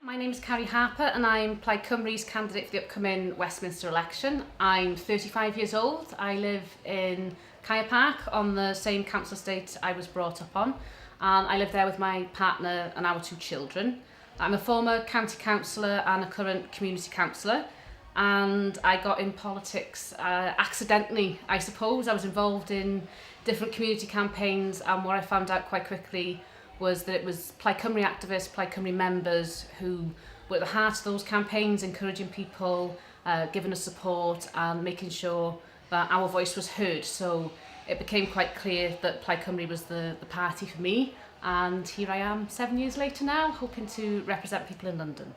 My name is Carrie Harper and I'm Plaid Cymru's candidate for the upcoming Westminster election. I'm 35 years old. I live in Park on the same council estate I was brought up on, and I live there with my partner and our two children. I'm a former county councillor and a current community councillor, and I got in politics accidentally, I suppose. I was involved in different community campaigns, and what I found out quite quickly was that it was Plaid Cymru activists, Plaid Cymru members who were at the heart of those campaigns, encouraging people, giving us support and making sure that our voice was heard. So it became quite clear that Plaid Cymru was the party for me, and here I am 7 years later now, hoping to represent people in London.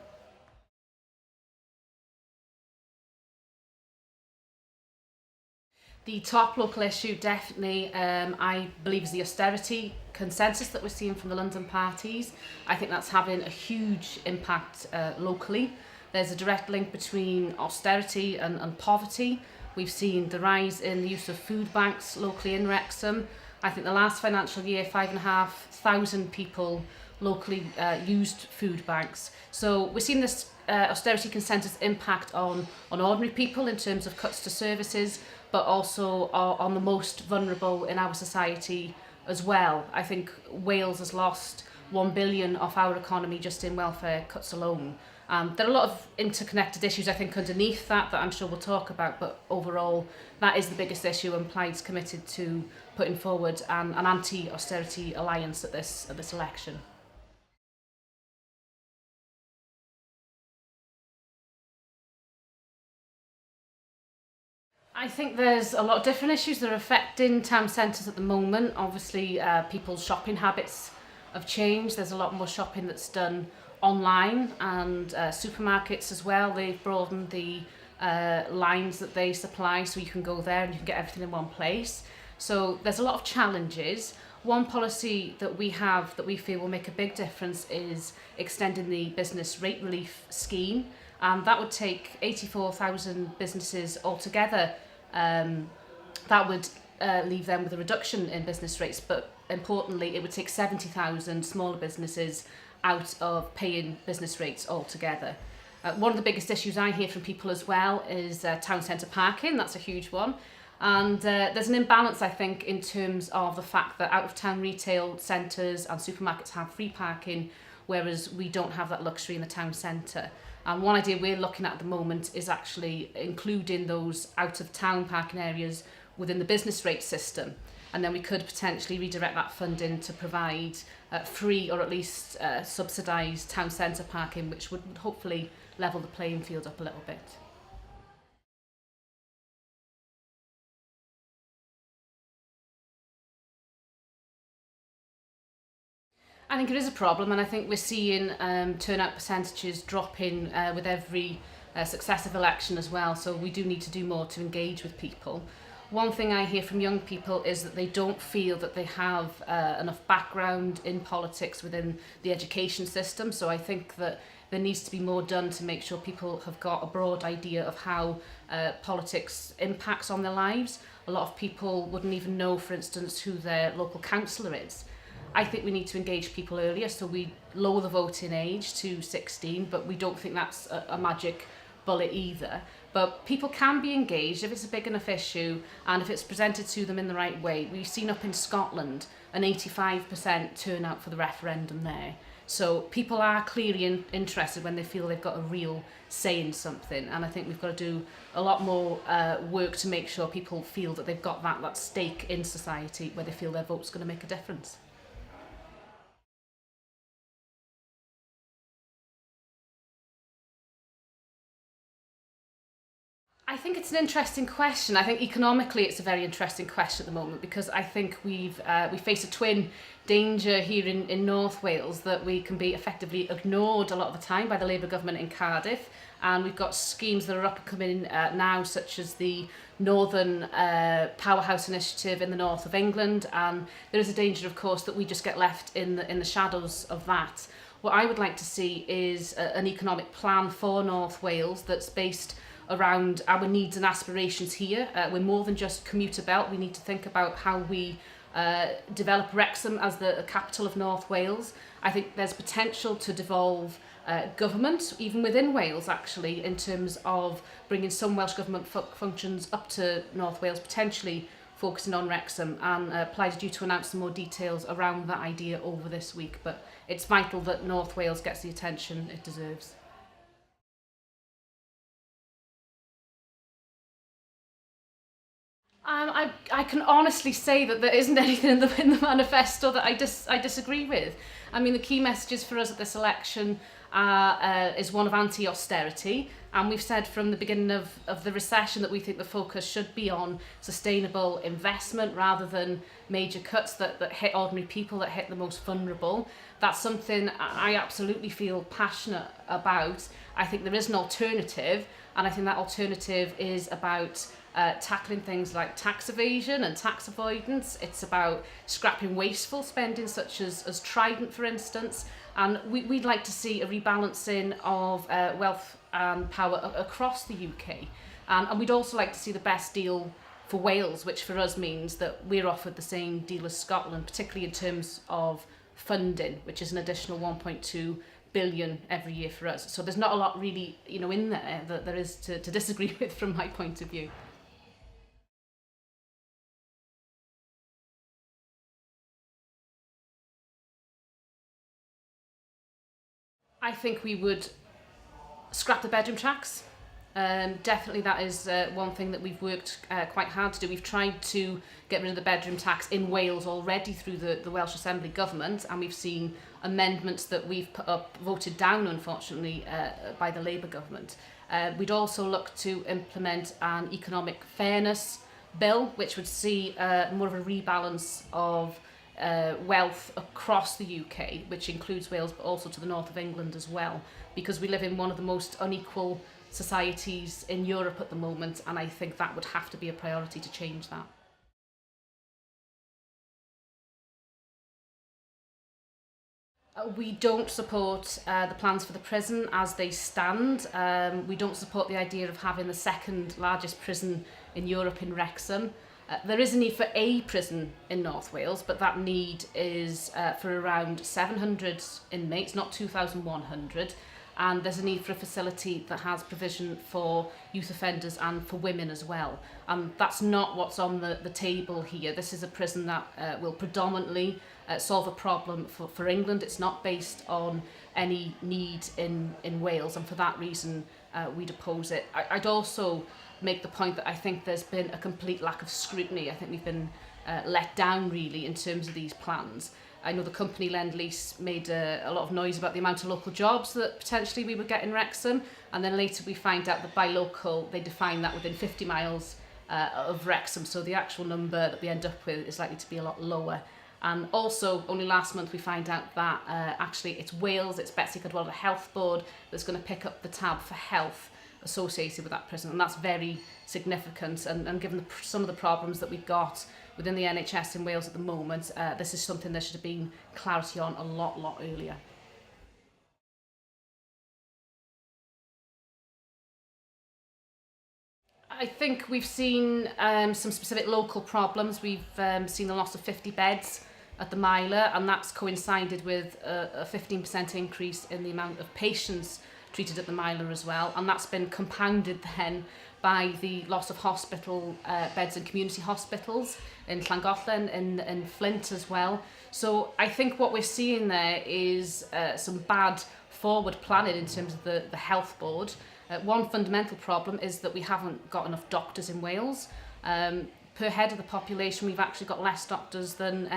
The top local issue definitely, I believe, is the austerity consensus that we're seeing from the London parties. I think that's having a huge impact locally. There's a direct link between austerity and poverty. We've seen the rise in the use of food banks locally in Wrexham. I think the last financial year, 5,500 people locally used food banks. So we're seeing this austerity consensus impact on ordinary people in terms of cuts to services, but also on the most vulnerable in our society as well. I think Wales has lost 1 billion off our economy just in welfare cuts alone. There are a lot of interconnected issues, I think, underneath that I'm sure we'll talk about, but overall that is the biggest issue, and Plaid's committed to putting forward an anti-austerity alliance at this election. I think there's a lot of different issues that are affecting town centres at the moment. Obviously, people's shopping habits have changed. There's a lot more shopping that's done online, and supermarkets as well. They've broadened the lines that they supply, so you can go there and you can get everything in one place. So there's a lot of challenges. One policy that we have that we feel will make a big difference is extending the business rate relief scheme. And that would take 84,000 businesses altogether. That would leave them with a reduction in business rates, but importantly, it would take 70,000 smaller businesses out of paying business rates altogether. One of the biggest issues I hear from people as well is town centre parking. That's a huge one. And there's an imbalance, I think, in terms of the fact that out-of-town retail centres and supermarkets have free parking, whereas we don't have that luxury in the town centre. And one idea we're looking at the moment is actually including those out-of-town parking areas within the business rate system. And then we could potentially redirect that funding to provide free or at least subsidised town centre parking, which would hopefully level the playing field up a little bit. I think it is a problem, and I think we're seeing turnout percentages dropping with every successive election as well, so we do need to do more to engage with people. One thing I hear from young people is that they don't feel that they have enough background in politics within the education system, so I think that there needs to be more done to make sure people have got a broad idea of how politics impacts on their lives. A lot of people wouldn't even know, for instance, who their local councillor is. I think we need to engage people earlier, so we lower the voting age to 16, but we don't think that's a magic bullet either. But people can be engaged if it's a big enough issue and if it's presented to them in the right way. We've seen up in Scotland an 85% turnout for the referendum there. So people are clearly interested when they feel they've got a real say in something, and I think we've got to do a lot more work to make sure people feel that they've got that stake in society where they feel their vote's going to make a difference. I think it's an interesting question. I think economically it's a very interesting question at the moment, because I think we face a twin danger here in North Wales, that we can be effectively ignored a lot of the time by the Labour government in Cardiff, and we've got schemes that are up and coming now, such as the Northern Powerhouse Initiative in the north of England, and there is a danger, of course, that we just get left in the shadows of that. What I would like to see is an economic plan for North Wales that's based around our needs and aspirations here. We're more than just commuter belt. We need to think about how we develop Wrexham as the capital of North Wales. I think there's potential to devolve government, even within Wales actually, in terms of bringing some Welsh Government functions up to North Wales, potentially focusing on Wrexham, and Plaid is due to announce some more details around that idea over this week, but it's vital that North Wales gets the attention it deserves. I can honestly say that there isn't anything in the manifesto that I disagree with. I mean, the key messages for us at this election is one of anti-austerity, and we've said from the beginning of the recession that we think the focus should be on sustainable investment rather than major cuts that hit ordinary people, that hit the most vulnerable. That's something I absolutely feel passionate about. I think there is an alternative, and I think that alternative is about tackling things like tax evasion and tax avoidance. It's about scrapping wasteful spending such as Trident, for instance, and we'd like to see a rebalancing of wealth and power across the UK, and we'd also like to see the best deal for Wales, which for us means that we're offered the same deal as Scotland, particularly in terms of funding, which is an additional 1.2 billion every year for us. So there's not a lot really, in there that there is to disagree with from my point of view. I think we would scrap the bedroom tax. Definitely that is one thing that we've worked quite hard to do. We've tried to get rid of the bedroom tax in Wales already through the Welsh Assembly Government, and we've seen amendments that we've put up, voted down unfortunately by the Labour Government. We'd also look to implement an economic fairness bill, which would see more of a rebalance of wealth across the UK, which includes Wales but also to the north of England as well, because we live in one of the most unequal societies in Europe at the moment, and I think that would have to be a priority to change that. We don't support the plans for the prison as they stand. We don't support the idea of having the second largest prison in Europe in Wrexham. There is a need for a prison in North Wales, but that need is for around 700 inmates, not 2,100. And there's a need for a facility that has provision for youth offenders and for women as well. And that's not what's on the table here. This is a prison that will predominantly solve a problem for England. It's not based on any need in Wales, and for that reason we'd oppose it. I'd also make the point that I think there's been a complete lack of scrutiny. I think we've been let down really in terms of these plans. I know the company Lend-Lease made a lot of noise about the amount of local jobs that potentially we would get in Wrexham, and then later we find out that by local they define that within 50 miles of Wrexham, so the actual number that we end up with is likely to be a lot lower. And also, only last month we find out that actually it's Wales, it's Betsy Cadwallader Health Board that's going to pick up the tab for health associated with that prison, and that's very significant, and given some of the problems that we've got within the NHS in Wales at the moment, this is something there should have been clarity on a lot earlier. I think we've seen some specific local problems. We've seen the loss of 50 beds at the Myler, and that's coincided with a 15% increase in the amount of patients treated at the Myler as well, and that's been compounded then by the loss of hospital beds in community hospitals in Llangollen and Flint as well. So I think what we're seeing there is some bad forward planning in terms of the health board. One fundamental problem is that we haven't got enough doctors in Wales. Per head of the population, we've actually got less doctors than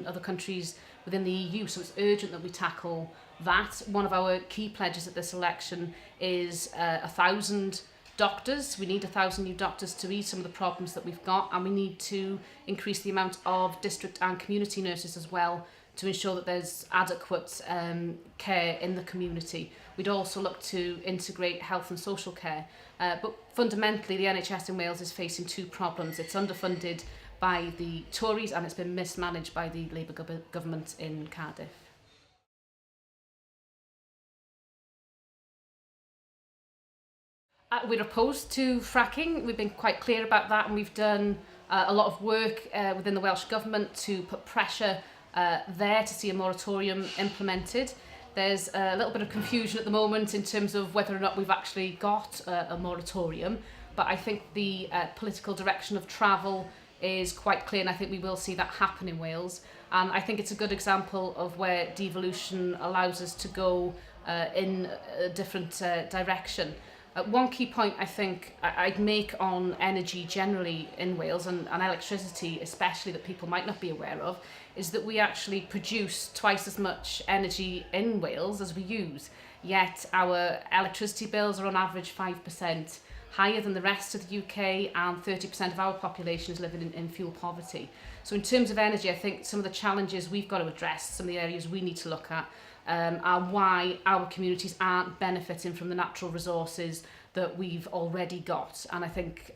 other countries within the EU, so it's urgent that we tackle that. One of our key pledges at this election is 1,000 doctors. We need 1,000 new doctors to ease some of the problems that we've got, and we need to increase the amount of district and community nurses as well to ensure that there's adequate care in the community. We'd also look to integrate health and social care. But fundamentally, the NHS in Wales is facing two problems. It's underfunded by the Tories, and it's been mismanaged by the Labour government in Cardiff. We're opposed to fracking. We've been quite clear about that, and we've done A lot of work within the Welsh Government to put pressure there to see a moratorium implemented. There's a little bit of confusion at the moment in terms of whether or not we've actually got a moratorium, but I think the political direction of travel is quite clear, and I think we will see that happen in Wales. And I think it's a good example of where devolution allows us to go in a different direction. One key point I think I'd make on energy generally in Wales and electricity especially that people might not be aware of is that we actually produce twice as much energy in Wales as we use, yet our electricity bills are on average 5% higher than the rest of the UK, and 30% of our population is living in fuel poverty. So in terms of energy, I think some of the challenges we've got to address, some of the areas we need to look at, are why our communities aren't benefiting from the natural resources that we've already got. And I think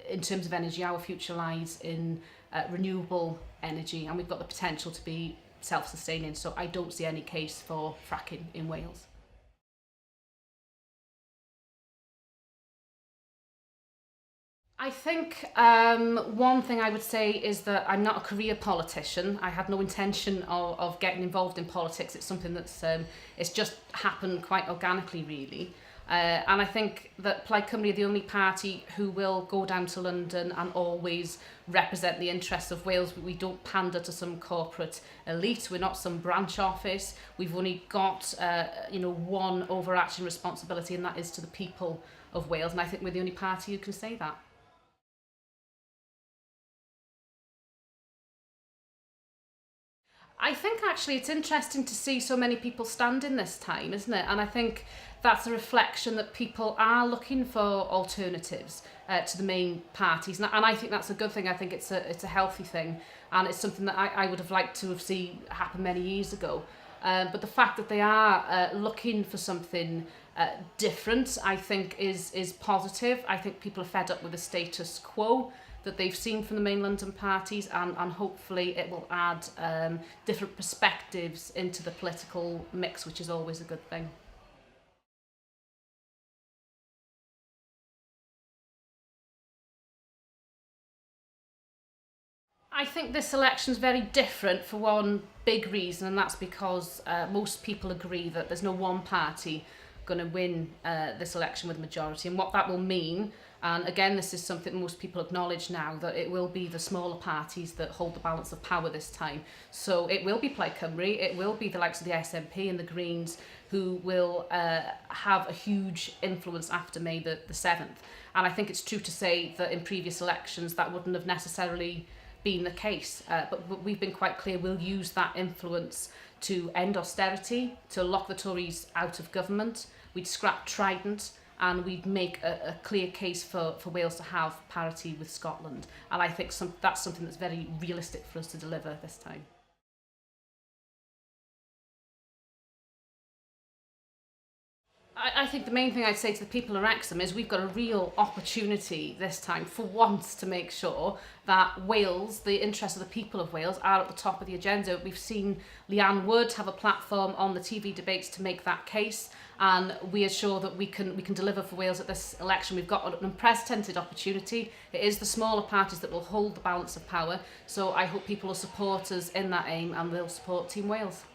in terms of energy, our future lies in renewable energy, and we've got the potential to be self-sustaining. So I don't see any case for fracking in Wales. I think one thing I would say is that I'm not a career politician. I had no intention of getting involved in politics. It's something that's it's just happened quite organically, really. And I think that Plaid Cymru are the only party who will go down to London and always represent the interests of Wales. We don't pander to some corporate elite. We're not some branch office. We've only got one overarching responsibility, and that is to the people of Wales. And I think we're the only party who can say that. I think actually it's interesting to see so many people standing this time, isn't it? And I think that's a reflection that people are looking for alternatives to the main parties. And I think that's a good thing. I think it's a healthy thing. And it's something that I would have liked to have seen happen many years ago. But the fact that they are looking for something different, I think is positive. I think people are fed up with the status quo that they've seen from the main London parties, and hopefully it will add different perspectives into the political mix, which is always a good thing. I think this election is very different for one big reason, and that's because most people agree that there's no one party going to win this election with a majority, and what that will mean. And again, this is something most people acknowledge now, that it will be the smaller parties that hold the balance of power this time. So it will be Plaid Cymru, it will be the likes of the SNP and the Greens who will have a huge influence after May the 7th. And I think it's true to say that in previous elections that wouldn't have necessarily been the case. But we've been quite clear we'll use that influence to end austerity, to lock the Tories out of government. We'd scrap Trident, and we'd make a clear case for Wales to have parity with Scotland. And I think that's something that's very realistic for us to deliver this time. I think the main thing I'd say to the people of Wrexham is we've got a real opportunity this time for once to make sure that Wales, the interests of the people of Wales, are at the top of the agenda. We've seen Leanne Wood have a platform on the TV debates to make that case, and we are sure that we can deliver for Wales at this election. We've got an unprecedented opportunity. It is the smaller parties that will hold the balance of power, so I hope people will support us in that aim, and they'll support Team Wales.